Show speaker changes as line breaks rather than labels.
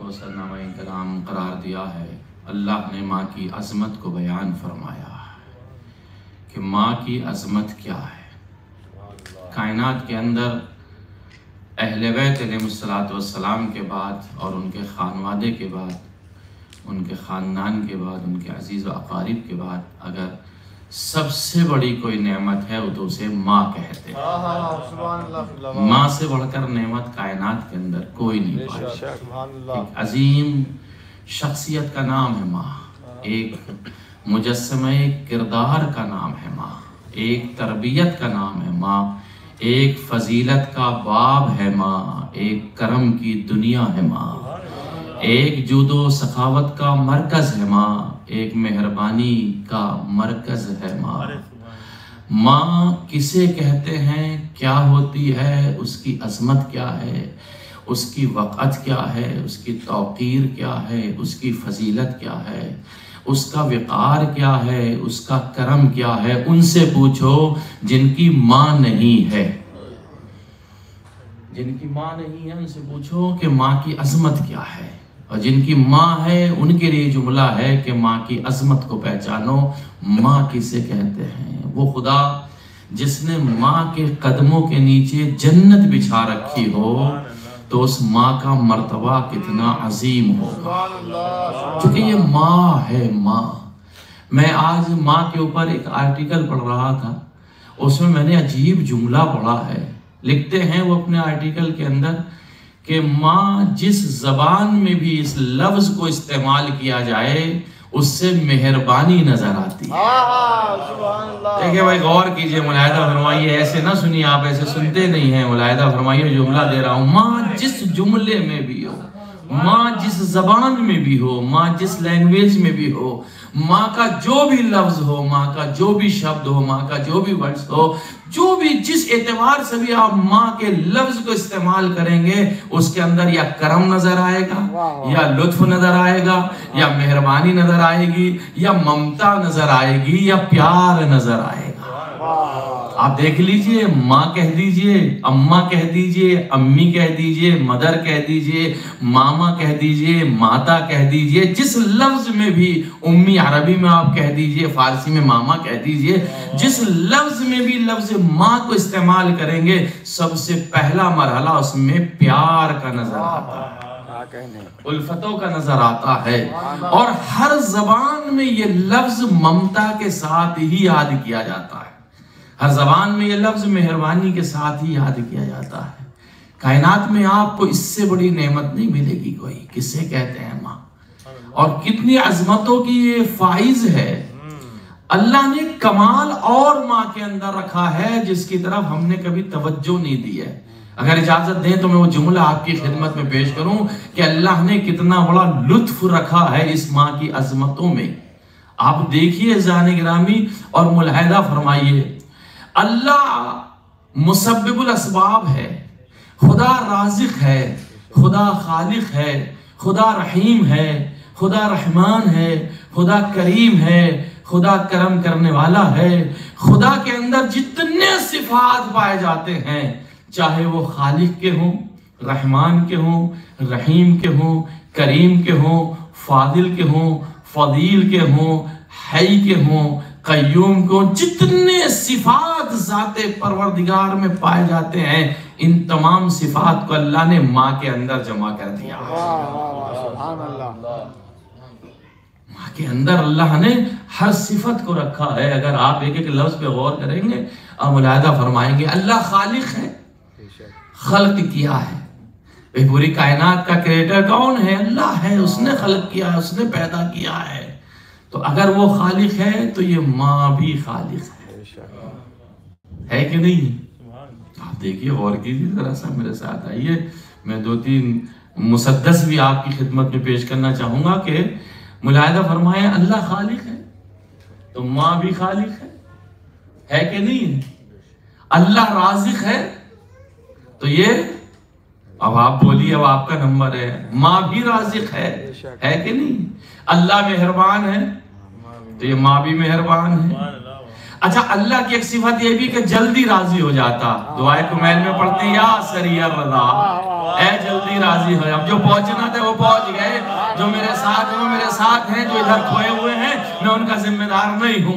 کوثرنامہ کلام قرار دیا ہے، اللہ نے ماں کی عظمت کو بیان فرمایا ہے کہ ماں کی عظمت کیا ہے۔ کائنات کے اندر اہل بیت علیہ السلام کے بعد اور ان کے خانوادے کے بعد، ان کے خاندان کے بعد، ان کے عزیز و اقارب کے بعد اگر سب سے بڑی کوئی نعمت ہے تو اسے ماں کہتے ہیں۔ ماں سے بڑھ کر نعمت کائنات کے اندر کوئی نہیں پائی۔ ایک عظیم شخصیت کا نام ہے ماں، ایک مجسمہ کردار کا نام ہے ماں، ایک تربیت کا نام ہے ماں، ایک فضیلت کا باب ہے ماں، ایک کرم کی دنیا ہے ماں، ایک جود و سخاوت کا مرکز ہے ماں، ایک مہربانی کا مرکز ہے ماں۔ ماں کسے کہتے ہیں، کیا ہوتی ہے، اس کی عظمت کیا ہے، اس کی وقعت کیا ہے، اس کی توقیر کیا ہے، اس کی فضیلت کیا ہے، اس کا وقار کیا ہے، اس کا کرم کیا ہے، ان سے پوچھو جن کی ماں نہیں ہے۔ جن کی ماں نہیں ہے ان سے پوچھو کہ ماں کی عظمت کیا ہے، اور جن کی ماں ہے ان کے لیے جملہ ہے کہ ماں کی عظمت کو پہچانو۔ ماں کسے کہتے ہیں؟ وہ خدا جس نے ماں کے قدموں کے نیچے جنت بچھا رکھی ہو تو اس ماں کا مرتبہ کتنا عظیم ہوگا، چونکہ یہ ماں ہے۔ ماں، میں آج ماں کے اوپر ایک آرٹیکل پڑھ رہا تھا، اس میں نے عجیب جملہ پڑھا ہے۔ لکھتے ہیں وہ اپنے آرٹیکل کے اندر کہ ماں جس زبان میں بھی اس لفظ کو استعمال کیا جائے اس سے مہربانی نظر آتی ہے۔ دیکھیں بھائی، غور کیجئے، ملاحظہ فرمائیے، ایسے نہ سنیے، آپ ایسے سنتے نہیں ہیں، ملاحظہ فرمائیے، جملہ دے رہا ہوں۔ ماں جس جملے میں بھی ہو، ماں جس زبان میں بھی ہو، ماں جس لینگویج میں بھی ہو، ماں کا جو بھی لفظ ہو، ماں کا جو بھی شبد ہو، ماں کا جو بھی ورڈز ہو، جو بھی جس اعتبار سے بھی آپ ماں کے لفظ کو استعمال کریں گے اس کے اندر یا کرم نظر آئے گا، یا لطف نظر آئے گا، یا مہربانی نظر آئے گی، یا ممتا نظر آئے گی، یا پیار نظر آئے گا۔ آپ دیکھ لیجئے، ماں کہہ دیجئے، اماں کہہ دیجئے، امی کہہ دیجئے، مدر کہہ دیجئے، ماما کہہ دیجئے، ماتا کہہ دیجئے، جس لفظ میں بھی، امی عربی میں آپ کہہ دیجئے، فارسی میں ماما کہہ دیجئے، جس لفظ میں بھی لفظ ماں کو استعمال کریں گے سب سے پہلا مرحلہ اس میں پیار کا نظر آتا ہے، الفتوں کا نظر آتا ہے، اور ہر زبان میں یہ لفظ ممتا کے ساتھ ہی یاد کیا جاتا ہے، ہر زبان میں یہ لفظ مہربانی کے ساتھ ہی یاد کیا جاتا ہے۔ کائنات میں آپ کو اس سے بڑی نعمت نہیں ملے گی کوئی، کسے کہتے ہیں ماں، اور کتنی عظمتوں کی یہ فائز ہے۔ اللہ نے کمال اور ماں کے اندر رکھا ہے جس کی طرف ہم نے کبھی توجہ نہیں دی ہے۔ اگر اجازت دیں تو میں وہ جملہ آپ کی خدمت میں پیش کروں کہ اللہ نے کتنا بڑا لطف رکھا ہے اس ماں کی عظمتوں میں۔ آپ دیکھیے عزیزان گرامی اور ملاحظہ فرمائیے، اللہ مسبب الاسباب ہے، خدا رازق ہے، خدا خالق ہے، خدا رحیم ہے، خدا رحمان ہے، خدا کریم ہے، خدا کرم کرنے والا ہے۔ خدا کے اندر جتنے صفات پائے جاتے ہیں، چاہے وہ خالق کے ہوں، رحمان کے ہوں، رحیم کے ہوں، کریم کے ہوں، فاضل کے ہوں، فضیل کے ہوں، حی کے ہوں، قیوم کو، جتنے صفات ذات پروردگار میں پائے جاتے ہیں ان تمام صفات کو اللہ نے ماں کے اندر جمع کر دیا۔ ماں کے اندر اللہ نے ہر صفت کو رکھا ہے۔ اگر آپ ایک ایک لفظ پہ غور کریں گے اور ملاحظہ فرمائیں گے، اللہ خالق ہے، خلق کیا ہے۔ پوری کائنات کا کریٹر کون ہے؟ اللہ ہے، اس نے خلق کیا ہے، اس نے پیدا کیا ہے۔ تو اگر وہ خالق ہے تو یہ ماں بھی خالق ہے کہ نہیں؟ آپ دیکھیے، غور کیجیے ذرا سا، میرے ساتھ آئیے، میں دو تین مسدس بھی آپ کی خدمت میں پیش کرنا چاہوں گا کہ ملاحظہ فرمائیں، اللہ خالق ہے تو ماں بھی خالق ہے کہ نہیں؟ اللہ رازق ہے تو یہ، اب آپ بولیے، اب آپ کا نمبر ہے، ماں بھی رازق ہے کہ نہیں؟ اللہ مہربان ہے تو یہ ماں بھی مہربان ہے۔ اچھا اللہ کی ایک صفت یہ بھی کہ جلدی راضی ہو جاتا. دعائے کمیل میں پڑھتے ہیں یا سریع الرضا، اے جلدی راضی ہو. اب جو پہنچنا تھے وہ پہنچ گئے، جو میرے ساتھ ہیں وہ میرے ساتھ ہیں، جو ادھر کھوئے ہوئے ہیں میں ان کا ذمہ دار نہیں ہوں.